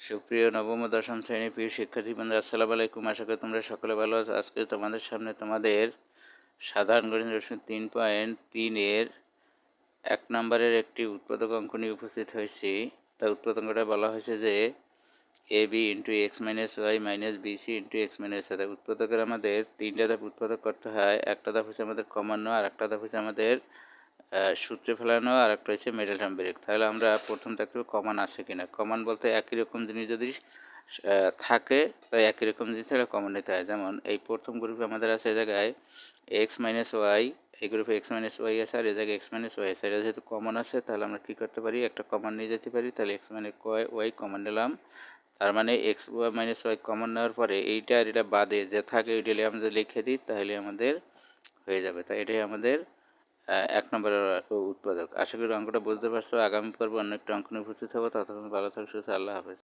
সুপ্রিয় নবম ও দশম শ্রেণীর প্রিয় শিক্ষার্থীবৃন্দ, আসসালামু আলাইকুম। আশা করি তোমরা সকলে ভালো আছো। আজকে তোমাদের সামনে তোমাদের সাধারণ গণিত প্রশ্ন 3.3 এর 1 নম্বরের একটি উৎপাদক অঙ্ক নিয়ে উপস্থিত হয়েছি। তার উৎপাদক অঙ্কটা বলা হয়েছে যে ab into x minus y minus b c into x minus y. উৎপাদকের আমাদের 3টা ধাপ উৎপাদক করতে হয়। একটা ধাপ হচ্ছে আমাদের কমানো, আর একটা ধাপ হচ্ছে আমাদের সূত্রে ফেলানো, আর একটা হচ্ছে মিডল টার্ম ব্রেক। তাহলে আমরা প্রথম দেখব কমান আছে কিনা। কমান বলতে একই রকম জিনিস যদি থাকে, তাই একই রকম জিনিস তাহলে কমন নিতে হয়। যেমন এই প্রথম গ্রুপে আমাদের আছে এই জায়গায় এক্স মাইনাস ওয়াই, এই গ্রুপে এক্স মাইনাস ওয়াই আছে, আর এই জায়গায় এক্স মাইনাস ওয়াই আছে। এটা যেহেতু কমন আছে, তাহলে আমরা কী করতে পারি, একটা কমন নিয়ে যেতে পারি। তাহলে এক্স মাইনাস ওয়াই কমন নিলাম, তার মানে X Y minus Y common নেওয়ার পরে এইটা আর এটা বাদে যে থাকে ওইটা আমরা লিখে দিই, তাহলে আমাদের হয়ে যাবে। তাই এটাই আমাদের 1 নম্বরের উৎপাদক। আশা করি অঙ্কটা বুঝতে পারছো। আগামী পর্বে অন্য একটা অঙ্ক নিয়ে উপস্থিত হবো। ততক্ষণ ভালো থাকো, সুস্থ। আল্লাহ হাফেজ।